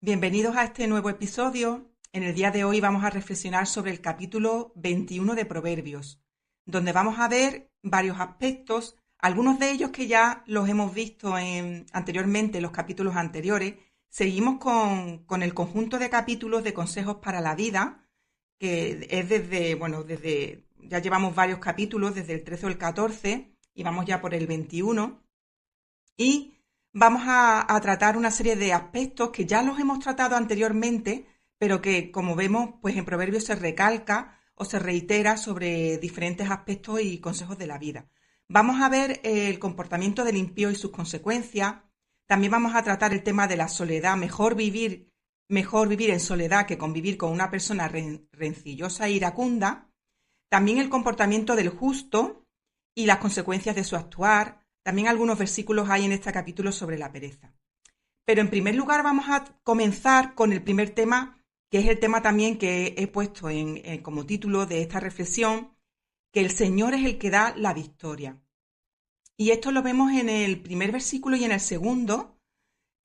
Bienvenidos a este nuevo episodio. En el día de hoy vamos a reflexionar sobre el capítulo 21 de Proverbios, donde vamos a ver varios aspectos, algunos de ellos que ya los hemos visto anteriormente en los capítulos anteriores. Seguimos con el conjunto de capítulos de consejos para la vida, que es ya llevamos varios capítulos, desde el 13 o el 14, y vamos ya por el 21. Y vamos a tratar una serie de aspectos que ya los hemos tratado anteriormente, pero que, como vemos, pues en Proverbios se recalca o se reitera sobre diferentes aspectos y consejos de la vida. Vamos a ver el comportamiento del impío y sus consecuencias. También vamos a tratar el tema de la soledad, mejor vivir en soledad que convivir con una persona rencillosa e iracunda. También el comportamiento del justo y las consecuencias de su actuar. También algunos versículos hay en este capítulo sobre la pereza. Pero en primer lugar vamos a comenzar con el primer tema, que es el tema también que he puesto como título de esta reflexión, que el Señor es el que da la victoria. Y esto lo vemos en el primer versículo y en el segundo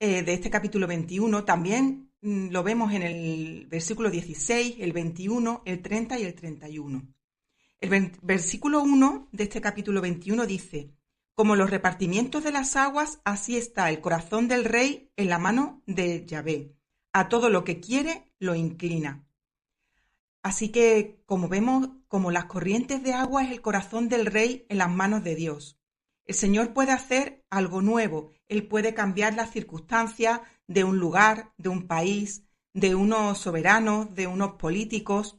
de este capítulo 21. También lo vemos en el versículo 16, el 21, el 30 y el 31. El versículo 1 de este capítulo 21 dice: como los repartimientos de las aguas, así está el corazón del rey en la mano de Yahvé. A todo lo que quiere, lo inclina. Así que, como vemos, como las corrientes de agua es el corazón del rey en las manos de Dios. El Señor puede hacer algo nuevo. Él puede cambiar las circunstancias de un lugar, de un país, de unos soberanos, de unos políticos.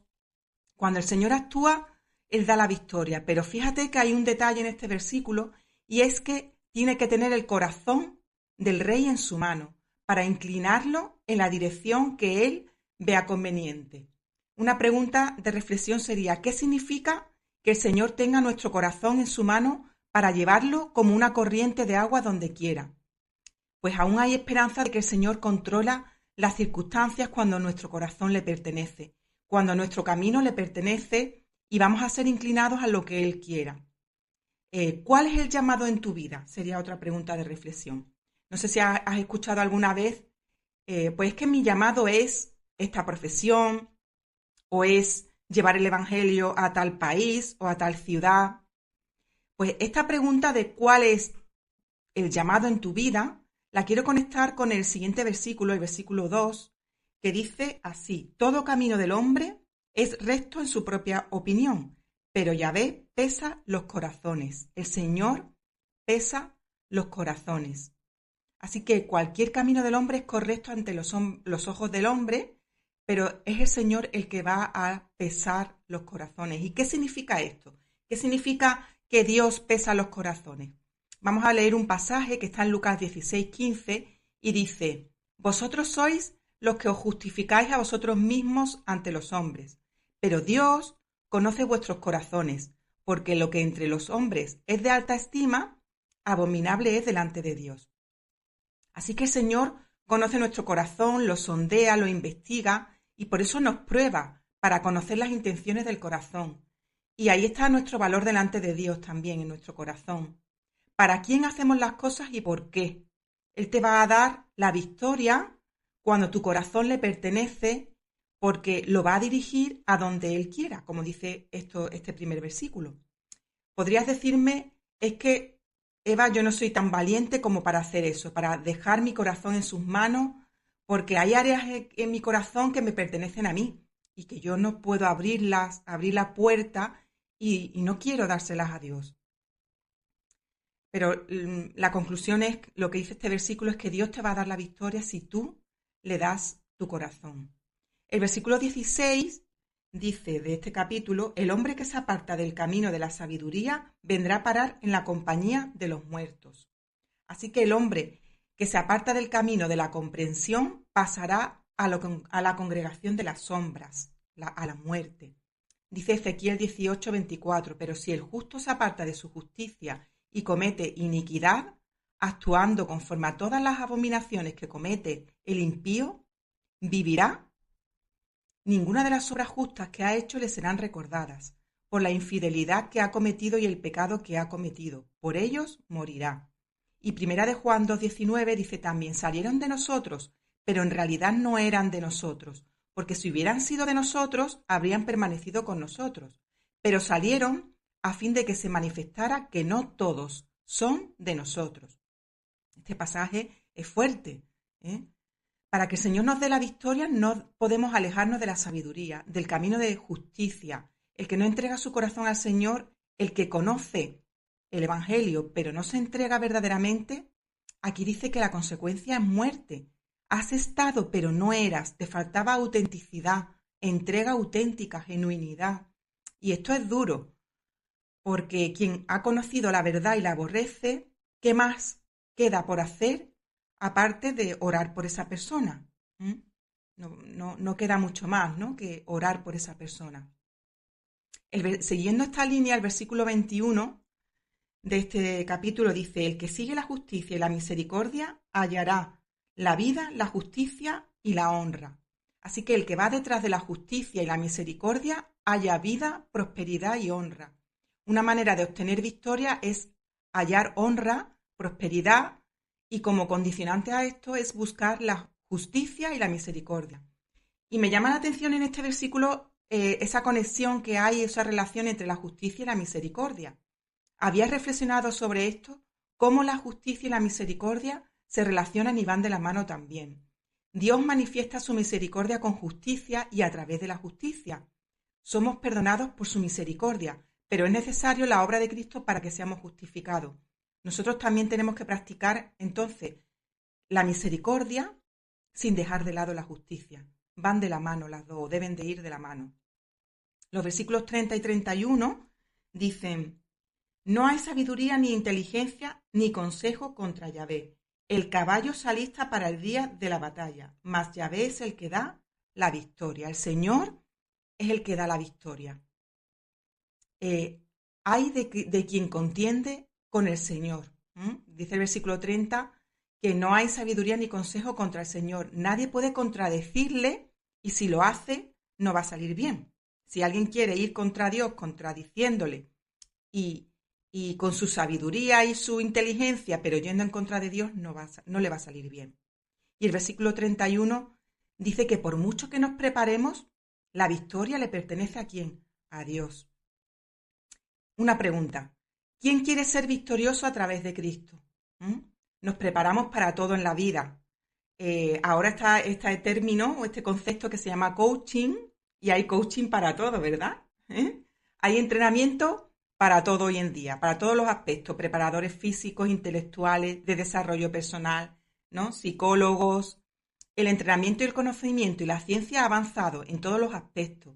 Cuando el Señor actúa, Él da la victoria. Pero fíjate que hay un detalle en este versículo, y es que tiene que tener el corazón del rey en su mano para inclinarlo en la dirección que él vea conveniente. Una pregunta de reflexión sería: ¿qué significa que el Señor tenga nuestro corazón en su mano para llevarlo como una corriente de agua donde quiera? Pues aún hay esperanza de que el Señor controla las circunstancias cuando nuestro corazón le pertenece, cuando nuestro camino le pertenece y vamos a ser inclinados a lo que Él quiera. ¿Cuál es el llamado en tu vida? Sería otra pregunta de reflexión. No sé si has escuchado alguna vez, pues es que mi llamado es esta profesión, o es llevar el evangelio a tal país o a tal ciudad. Pues esta pregunta de cuál es el llamado en tu vida, la quiero conectar con el siguiente versículo, el versículo 2, que dice así: todo camino del hombre es recto en su propia opinión, pero Yahvé pesa los corazones. El Señor pesa los corazones. Así que cualquier camino del hombre es correcto ante los ojos del hombre, pero es el Señor el que va a pesar los corazones. ¿Y qué significa esto? ¿Qué significa que Dios pesa los corazones? Vamos a leer un pasaje que está en Lucas 16:15 y dice: vosotros sois los que os justificáis a vosotros mismos ante los hombres, pero Dios conoce vuestros corazones, porque lo que entre los hombres es de alta estima, abominable es delante de Dios. Así que el Señor conoce nuestro corazón, lo sondea, lo investiga y por eso nos prueba para conocer las intenciones del corazón. Y ahí está nuestro valor delante de Dios también, en nuestro corazón. ¿Para quién hacemos las cosas y por qué? Él te va a dar la victoria cuando tu corazón le pertenece, porque lo va a dirigir a donde Él quiera, como dice este primer versículo. Podrías decirme: es que, Eva, yo no soy tan valiente como para hacer eso, para dejar mi corazón en sus manos, porque hay áreas en mi corazón que me pertenecen a mí y que yo no puedo abrir la puerta y no quiero dárselas a Dios. Pero la conclusión es, lo que dice este versículo es que Dios te va a dar la victoria si tú le das tu corazón. El versículo 16 dice de este capítulo: el hombre que se aparta del camino de la sabiduría vendrá a parar en la compañía de los muertos. Así que el hombre que se aparta del camino de la comprensión pasará a la congregación de las sombras, a la muerte. Dice Ezequiel 18:24: pero si el justo se aparta de su justicia y comete iniquidad, actuando conforme a todas las abominaciones que comete el impío, vivirá. Ninguna de las obras justas que ha hecho le serán recordadas, por la infidelidad que ha cometido y el pecado que ha cometido. Por ellos morirá. Y primera de Juan 2:19 dice también: salieron de nosotros, pero en realidad no eran de nosotros, porque si hubieran sido de nosotros, habrían permanecido con nosotros. Pero salieron a fin de que se manifestara que no todos son de nosotros. Este pasaje es fuerte, ¿eh? Para que el Señor nos dé la victoria, no podemos alejarnos de la sabiduría, del camino de justicia. El que no entrega su corazón al Señor, el que conoce el Evangelio, pero no se entrega verdaderamente, aquí dice que la consecuencia es muerte. Has estado, pero no eras. Te faltaba autenticidad, entrega auténtica, genuinidad. Y esto es duro, porque quien ha conocido la verdad y la aborrece, ¿qué más queda por hacer aparte de orar por esa persona? ¿Mm? No queda mucho más, ¿no?, que orar por esa persona. Siguiendo esta línea, el versículo 21 de este capítulo dice: el que sigue la justicia y la misericordia hallará la vida, la justicia y la honra. Así que el que va detrás de la justicia y la misericordia halla vida, prosperidad y honra. Una manera de obtener victoria es hallar honra, prosperidad, y como condicionante a esto es buscar la justicia y la misericordia. Y me llama la atención en este versículo esa conexión que hay, esa relación entre la justicia y la misericordia. ¿Habías reflexionado sobre esto? ¿Cómo la justicia y la misericordia se relacionan y van de la mano también? Dios manifiesta su misericordia con justicia y a través de la justicia. Somos perdonados por su misericordia, pero es necesario la obra de Cristo para que seamos justificados. Nosotros también tenemos que practicar entonces la misericordia sin dejar de lado la justicia. Van de la mano las dos, deben de ir de la mano. Los versículos 30 y 31 dicen: no hay sabiduría ni inteligencia ni consejo contra Yahvé. El caballo se alista para el día de la batalla, mas Yahvé es el que da la victoria. El Señor es el que da la victoria. Hay de quien contiende con el Señor. Dice el versículo 30 que no hay sabiduría ni consejo contra el Señor. Nadie puede contradecirle, y si lo hace, no va a salir bien. Si alguien quiere ir contra Dios contradiciéndole y con su sabiduría y su inteligencia, pero yendo en contra de Dios, no le va a salir bien. Y el versículo 31 dice que por mucho que nos preparemos, la victoria le pertenece ¿a quién? A Dios. Una pregunta: ¿quién quiere ser victorioso a través de Cristo? Nos preparamos para todo en la vida. Ahora está este término o este concepto que se llama coaching, y hay coaching para todo, ¿verdad? Hay entrenamiento para todo hoy en día, para todos los aspectos: preparadores físicos, intelectuales, de desarrollo personal, ¿no?, psicólogos. El entrenamiento y el conocimiento y la ciencia ha avanzado en todos los aspectos,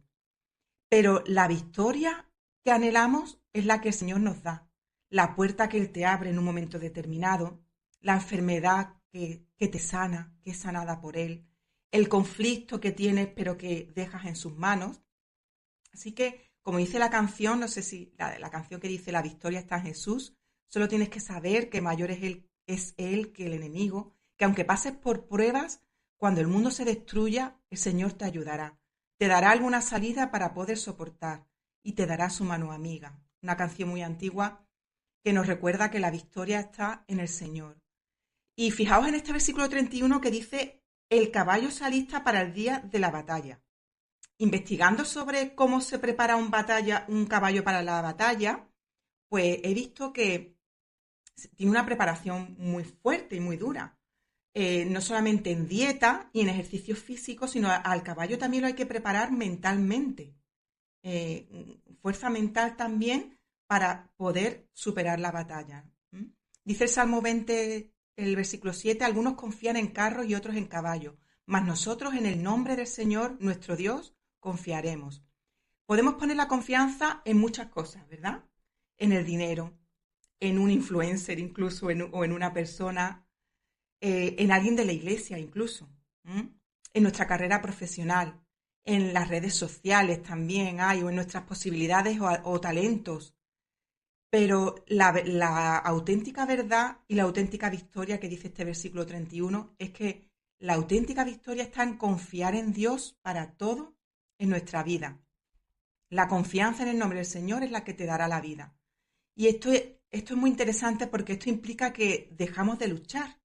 pero la victoria que anhelamos es la que el Señor nos da, la puerta que Él te abre en un momento determinado, la enfermedad que te sana, que es sanada por Él, el conflicto que tienes pero que dejas en sus manos. Así que, como dice la canción, no sé si la canción que dice la victoria está en Jesús, solo tienes que saber que mayor es Él que el enemigo, que aunque pases por pruebas, cuando el mundo se destruya, el Señor te ayudará, te dará alguna salida para poder soportar y te dará su mano amiga. Una canción muy antigua que nos recuerda que la victoria está en el Señor. Y fijaos en este versículo 31 que dice: el caballo se alista para el día de la batalla. Investigando sobre cómo se prepara un caballo para la batalla, pues he visto que tiene una preparación muy fuerte y muy dura. No solamente en dieta y en ejercicios físicos, sino al caballo también lo hay que preparar mentalmente. Fuerza mental también para poder superar la batalla. Dice el Salmo 20, el versículo 7: algunos confían en carros y otros en caballos, mas nosotros en el nombre del Señor, nuestro Dios, confiaremos. Podemos poner la confianza en muchas cosas, ¿verdad? En el dinero, en un influencer incluso, o en una persona, en alguien de la iglesia incluso, en nuestra carrera profesional, en las redes sociales también hay, o en nuestras posibilidades o talentos. Pero la auténtica verdad y la auténtica victoria que dice este versículo 31 es que la auténtica victoria está en confiar en Dios para todo en nuestra vida. La confianza en el nombre del Señor es la que te dará la vida. Y esto es muy interesante porque esto implica que dejamos de luchar.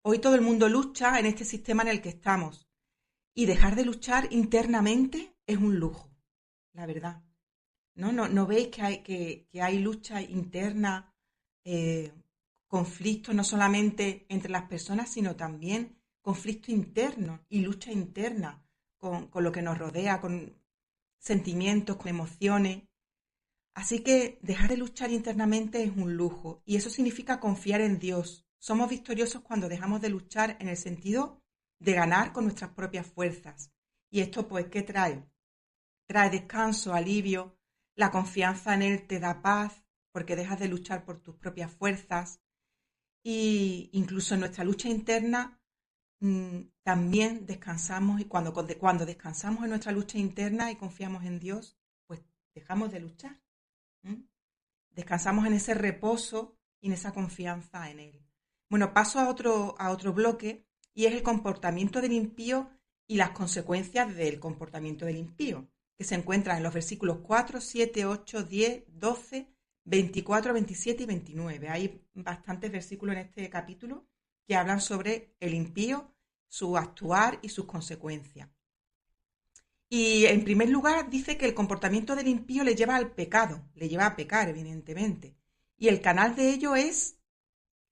Hoy todo el mundo lucha en este sistema en el que estamos y dejar de luchar internamente es un lujo, la verdad. ¿No veis que hay lucha interna, eh, conflictos no solamente entre las personas, sino también conflictos internos y lucha interna con lo que nos rodea, con sentimientos, con emociones? Así que dejar de luchar internamente es un lujo y eso significa confiar en Dios. Somos victoriosos cuando dejamos de luchar en el sentido de ganar con nuestras propias fuerzas. ¿Y esto pues qué trae? Trae descanso, alivio, la confianza en Él te da paz porque dejas de luchar por tus propias fuerzas y incluso en nuestra lucha interna también descansamos y cuando descansamos en nuestra lucha interna y confiamos en Dios, pues dejamos de luchar. ¿Mm? Descansamos en ese reposo y en esa confianza en Él. Bueno, paso a otro bloque y es el comportamiento del impío y las consecuencias del comportamiento del impío, que se encuentran en los versículos 4, 7, 8, 10, 12, 24, 27 y 29. Hay bastantes versículos en este capítulo que hablan sobre el impío, su actuar y sus consecuencias. Y en primer lugar dice que el comportamiento del impío le lleva al pecado, le lleva a pecar, evidentemente. Y el canal de ello es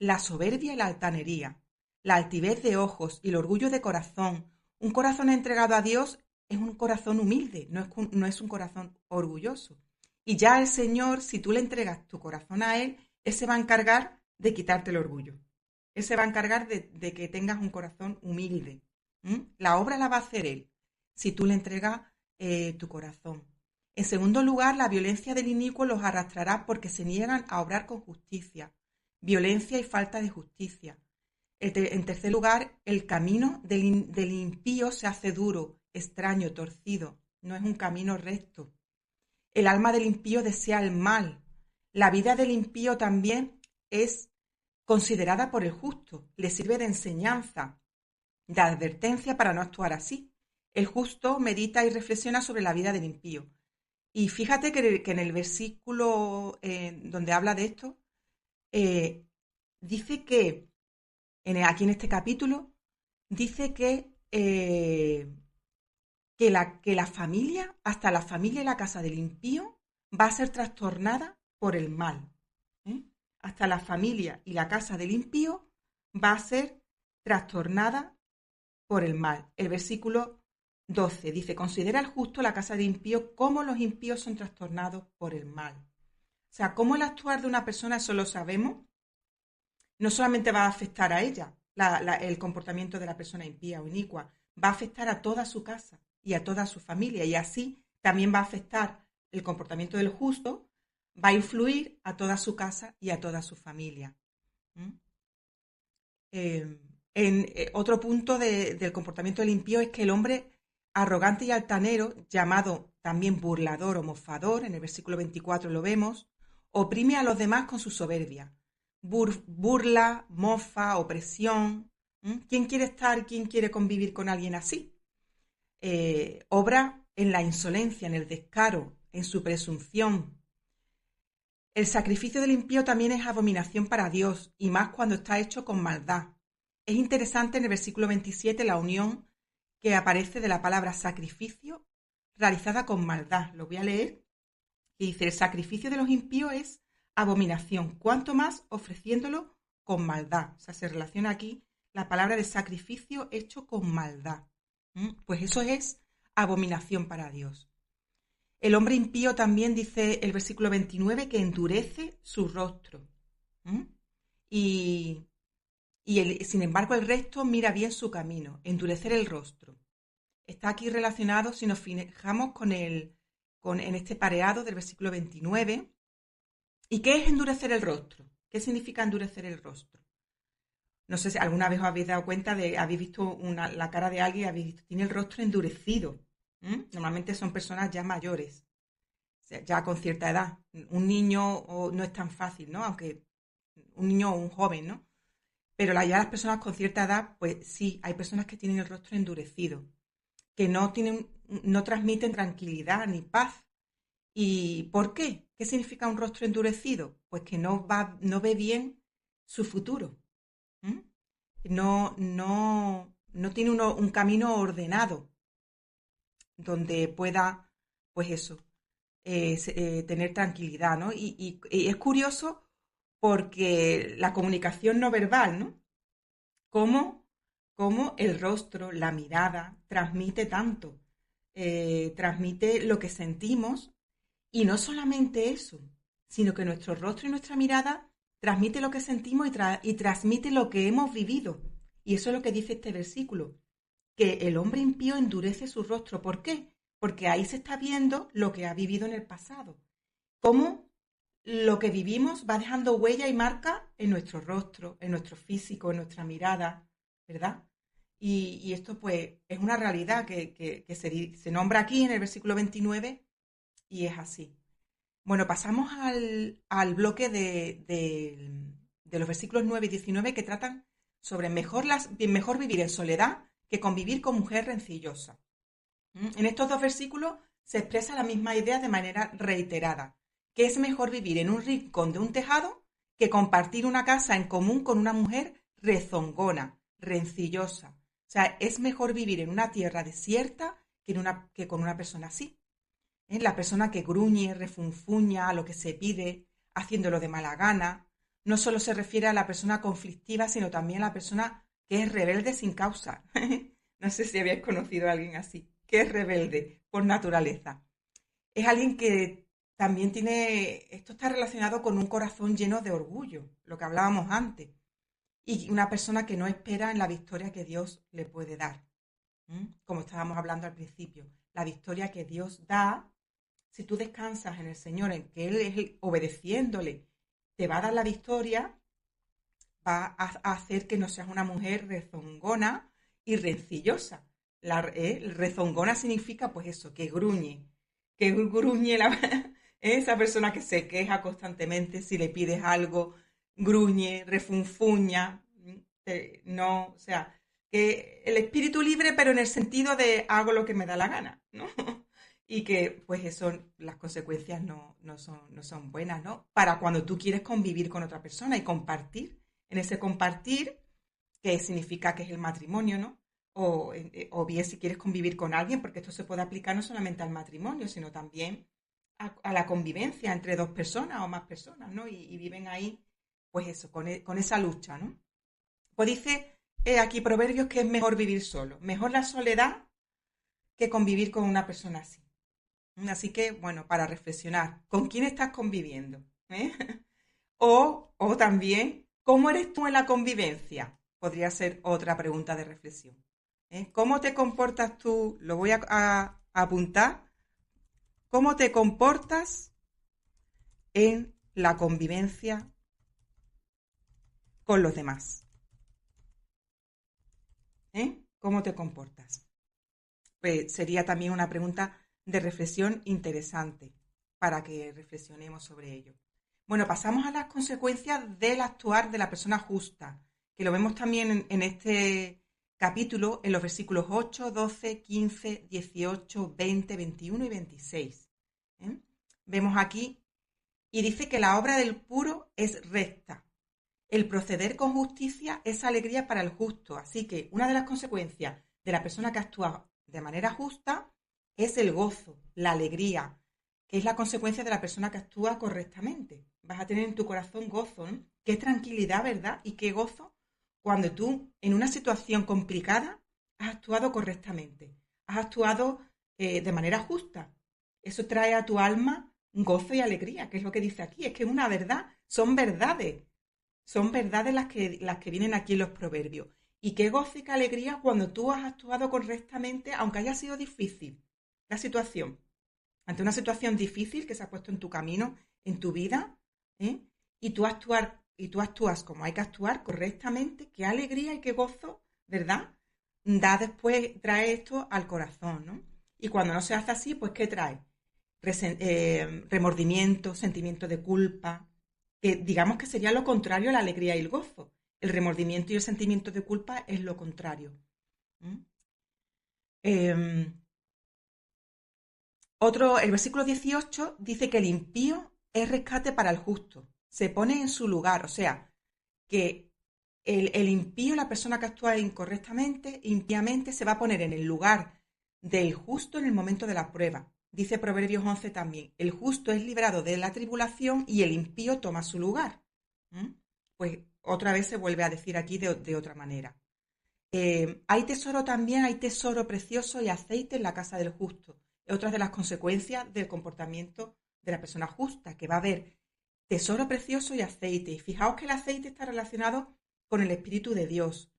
la soberbia y la altanería, la altivez de ojos y el orgullo de corazón. Un corazón entregado a Dios es un corazón humilde, no es un corazón orgulloso. Y ya el Señor, si tú le entregas tu corazón a Él se va a encargar de quitarte el orgullo. Él se va a encargar de que tengas un corazón humilde. La obra la va a hacer Él, si tú le entregas tu corazón. En segundo lugar, la violencia del inicuo los arrastrará porque se niegan a obrar con justicia. Violencia y falta de justicia. En tercer lugar, el camino del impío se hace duro, extraño, torcido. No es un camino recto. El alma del impío desea el mal. La vida del impío también es considerada por el justo. Le sirve de enseñanza, de advertencia para no actuar así. El justo medita y reflexiona sobre la vida del impío. Y fíjate que en el versículo donde habla de esto, eh, dice que, aquí en este capítulo, dice que la familia, hasta la familia y la casa del impío, va a ser trastornada por el mal. ¿eh? Hasta la familia y la casa del impío va a ser trastornada por el mal. El versículo 12 dice, considera el justo la casa de impío, cómo los impíos son trastornados por el mal. O sea, cómo el actuar de una persona, eso lo sabemos, no solamente va a afectar a ella, el comportamiento de la persona impía o inicua, va a afectar a toda su casa y a toda su familia, y así también va a afectar el comportamiento del justo, va a influir a toda su casa y a toda su familia. ¿Mm? Otro punto del comportamiento del impío es que el hombre arrogante y altanero, llamado también burlador o mofador, en el versículo 24 lo vemos, oprime a los demás con su soberbia. Burla, mofa, opresión. ¿Quién quiere convivir con alguien así? Obra en la insolencia, en el descaro, en su presunción. El sacrificio del impío también es abominación para Dios, y más cuando está hecho con maldad. Es interesante en el versículo 27 la unión que aparece de la palabra sacrificio realizada con maldad. Lo voy a leer. Y dice, el sacrificio de los impíos es abominación, cuanto más ofreciéndolo con maldad. O sea, se relaciona aquí la palabra de sacrificio hecho con maldad. Pues eso es abominación para Dios. El hombre impío también dice el versículo 29 que endurece su rostro. Y sin embargo, el resto mira bien su camino, endurecer el rostro. Está aquí relacionado, si nos fijamos, en este pareado del versículo 29. ¿Y qué es endurecer el rostro? ¿Qué significa endurecer el rostro? No sé si alguna vez os habéis dado cuenta habéis visto la cara de alguien y habéis visto, tiene el rostro endurecido. Normalmente son personas ya mayores, o sea, ya con cierta edad. Un niño no es tan fácil, ¿no? Aunque un niño o un joven, ¿no? Pero ya las personas con cierta edad, pues sí, hay personas que tienen el rostro endurecido, que no transmiten tranquilidad ni paz. ¿Y por qué? ¿Qué significa un rostro endurecido? Pues que no ve bien su futuro. ¿Mm? no tiene un camino ordenado donde pueda, pues eso, tener tranquilidad, ¿no? Y es curioso porque la comunicación no verbal, ¿no? Cómo, cómo el rostro, la mirada, transmite tanto, transmite lo que sentimos y no solamente eso, sino que nuestro rostro y nuestra mirada transmite lo que sentimos y transmite lo que hemos vivido. Y eso es lo que dice este versículo, que el hombre impío endurece su rostro. ¿Por qué? Porque ahí se está viendo lo que ha vivido en el pasado. Cómo lo que vivimos va dejando huella y marca en nuestro rostro, en nuestro físico, en nuestra mirada, ¿verdad? Y esto pues es una realidad que se nombra aquí en el versículo 29 y es así. Bueno, pasamos al bloque de los versículos 9 y 19 que tratan sobre mejor vivir en soledad que convivir con mujer rencillosa. En estos dos versículos se expresa la misma idea de manera reiterada, que es mejor vivir en un rincón de un tejado que compartir una casa en común con una mujer rezongona, rencillosa. O sea, es mejor vivir en una tierra desierta que con una persona así. La persona que gruñe, refunfuña a lo que se pide, haciéndolo de mala gana. No solo se refiere a la persona conflictiva, sino también a la persona que es rebelde sin causa. No sé si habíais conocido a alguien así, que es rebelde por naturaleza. Es alguien que también esto está relacionado con un corazón lleno de orgullo, lo que hablábamos antes, y una persona que no espera en la victoria que Dios le puede dar. Como estábamos hablando al principio, la victoria que Dios da, si tú descansas en el Señor, en que Él es obedeciéndole, te va a dar la victoria, va a hacer que no seas una mujer rezongona y rencillosa. Rezongona significa, pues eso, que gruñe esa persona que se queja constantemente si le pides algo, gruñe, refunfuña, no, o sea, que el espíritu libre, pero en el sentido de hago lo que me da la gana, ¿no? Y que, pues eso, las consecuencias no son buenas, ¿no? Para cuando tú quieres convivir con otra persona y compartir, en ese compartir, que significa que es el matrimonio, ¿no? O bien si quieres convivir con alguien, porque esto se puede aplicar no solamente al matrimonio, sino también a la convivencia entre dos personas o más personas, ¿no? Y viven ahí, pues eso, con esa lucha, ¿no? Pues dice aquí Proverbios que es mejor vivir solo, mejor la soledad que convivir con una persona así. Así que, bueno, para reflexionar, ¿con quién estás conviviendo? ¿Eh? O también, ¿cómo eres tú en la convivencia? Podría ser otra pregunta de reflexión. ¿Cómo te comportas tú? Lo voy a apuntar. ¿Cómo te comportas en la convivencia con los demás? ¿Cómo te comportas? Pues sería también una pregunta de reflexión interesante para que reflexionemos sobre ello. Bueno, pasamos a las consecuencias del actuar de la persona justa, que lo vemos también en este capítulo en los versículos 8, 12, 15, 18, 20, 21 y 26. Vemos aquí, y dice que la obra del puro es recta. El proceder con justicia es alegría para el justo. Así que una de las consecuencias de la persona que actúa de manera justa es el gozo, la alegría, que es la consecuencia de la persona que actúa correctamente. Vas a tener en tu corazón gozo, ¿no? Qué tranquilidad, ¿verdad? Y qué gozo cuando tú, en una situación complicada, has actuado correctamente, has actuado de manera justa. Eso trae a tu alma gozo y alegría, que es lo que dice aquí. Es que es una verdad, son verdades las que vienen aquí en los proverbios. Y qué gozo y qué alegría cuando tú has actuado correctamente, aunque haya sido difícil la situación. Ante una situación difícil que se ha puesto en tu camino, en tu vida, ¿eh? y tú actúas como hay que actuar correctamente, qué alegría y qué gozo, ¿verdad? Trae esto al corazón, ¿no? Y cuando no se hace así, pues ¿qué trae? Remordimiento, sentimiento de culpa, que digamos que sería lo contrario a la alegría y el gozo. El remordimiento y el sentimiento de culpa es lo contrario. ¿Mm? Eh, el versículo 18 dice que el impío es rescate para el justo, se pone en su lugar, o sea, que el impío, la persona que actúa incorrectamente, impíamente, se va a poner en el lugar del justo en el momento de la prueba. Dice Proverbios 11 también, el justo es librado de la tribulación y el impío toma su lugar. Pues otra vez se vuelve a decir aquí de otra manera. Hay tesoro precioso y aceite en la casa del justo. Es otra de las consecuencias del comportamiento de la persona justa, que va a haber tesoro precioso y aceite. Y fijaos que el aceite está relacionado con el Espíritu de Dios.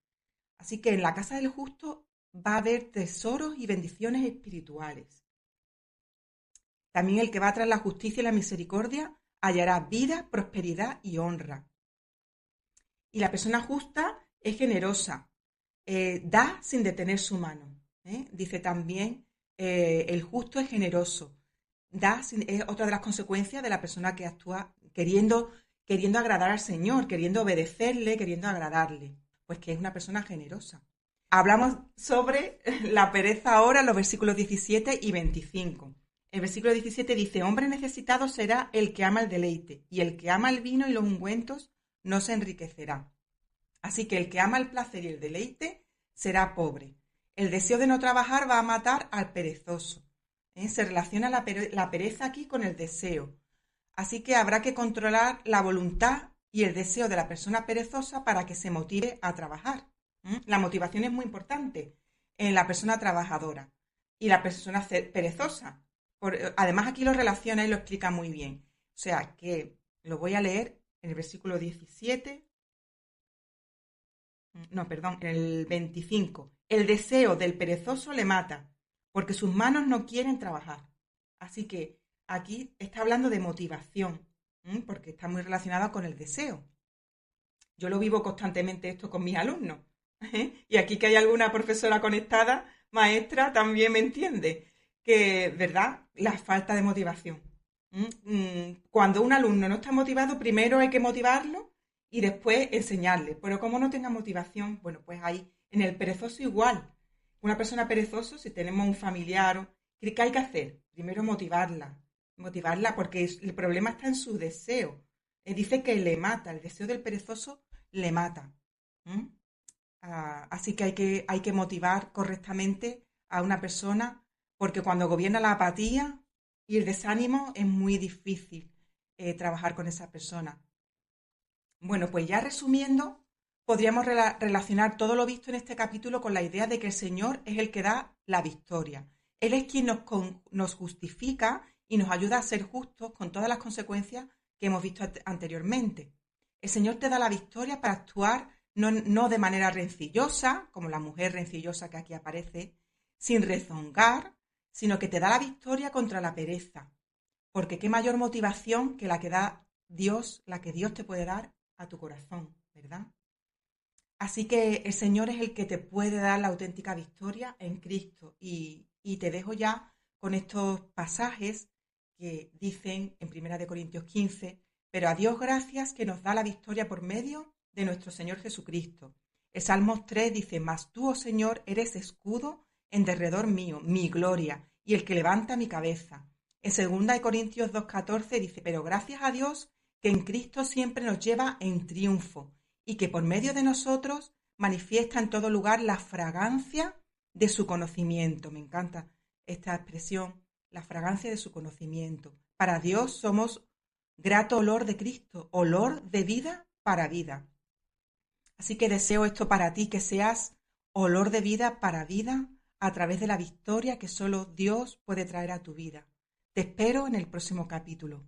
Así que en la casa del justo va a haber tesoros y bendiciones espirituales. También el que va tras la justicia y la misericordia hallará vida, prosperidad y honra. Y la persona justa es generosa, da sin detener su mano. Dice también, el justo es generoso, es otra de las consecuencias de la persona que actúa queriendo agradar al Señor, queriendo obedecerle, queriendo agradarle, pues que es una persona generosa. Hablamos sobre la pereza ahora en los versículos 17 y 25. El versículo 17 dice, hombre necesitado será el que ama el deleite, y el que ama el vino y los ungüentos no se enriquecerá. Así que el que ama el placer y el deleite será pobre. El deseo de no trabajar va a matar al perezoso. Se relaciona la pereza aquí con el deseo. Así que habrá que controlar la voluntad y el deseo de la persona perezosa para que se motive a trabajar. La motivación es muy importante en la persona trabajadora y la persona perezosa. Además aquí lo relaciona y lo explica muy bien. O sea que lo voy a leer en el versículo 17. No, perdón, en el 25. El deseo del perezoso le mata, porque sus manos no quieren trabajar. Así que aquí está hablando de motivación, porque está muy relacionada con el deseo. Yo lo vivo constantemente esto con mis alumnos. Y aquí que hay alguna profesora conectada, maestra, también me entiende que, ¿verdad? La falta de motivación. Cuando un alumno no está motivado, primero hay que motivarlo y después enseñarle. Pero como no tenga motivación, bueno, pues ahí, en el perezoso igual. Una persona perezosa, si tenemos un familiar, ¿qué hay que hacer? Primero motivarla porque el problema está en su deseo. Dice que le mata, el deseo del perezoso le mata. Así que hay que motivar correctamente a una persona porque cuando gobierna la apatía y el desánimo es muy difícil trabajar con esa persona. Bueno, pues ya resumiendo, podríamos relacionar todo lo visto en este capítulo con la idea de que el Señor es el que da la victoria. Él es quien nos justifica y nos ayuda a ser justos con todas las consecuencias que hemos visto anteriormente. El Señor te da la victoria para actuar no de manera rencillosa, como la mujer rencillosa que aquí aparece, sin rezongar, sino que te da la victoria contra la pereza. Porque qué mayor motivación que la que da Dios, la que Dios te puede dar a tu corazón, ¿verdad? Así que el Señor es el que te puede dar la auténtica victoria en Cristo. Y te dejo ya con estos pasajes que dicen en 1 Corintios 15, pero a Dios gracias que nos da la victoria por medio de nuestro Señor Jesucristo. El Salmos 3 dice, mas tú, oh Señor, eres escudo en derredor mío, mi gloria, y el que levanta mi cabeza. En 2 Corintios 2,14 dice, pero gracias a Dios que en Cristo siempre nos lleva en triunfo y que por medio de nosotros manifiesta en todo lugar la fragancia de su conocimiento. Me encanta esta expresión, la fragancia de su conocimiento. Para Dios somos grato olor de Cristo, olor de vida para vida. Así que deseo esto para ti, que seas olor de vida para vida a través de la victoria que solo Dios puede traer a tu vida. Te espero en el próximo capítulo.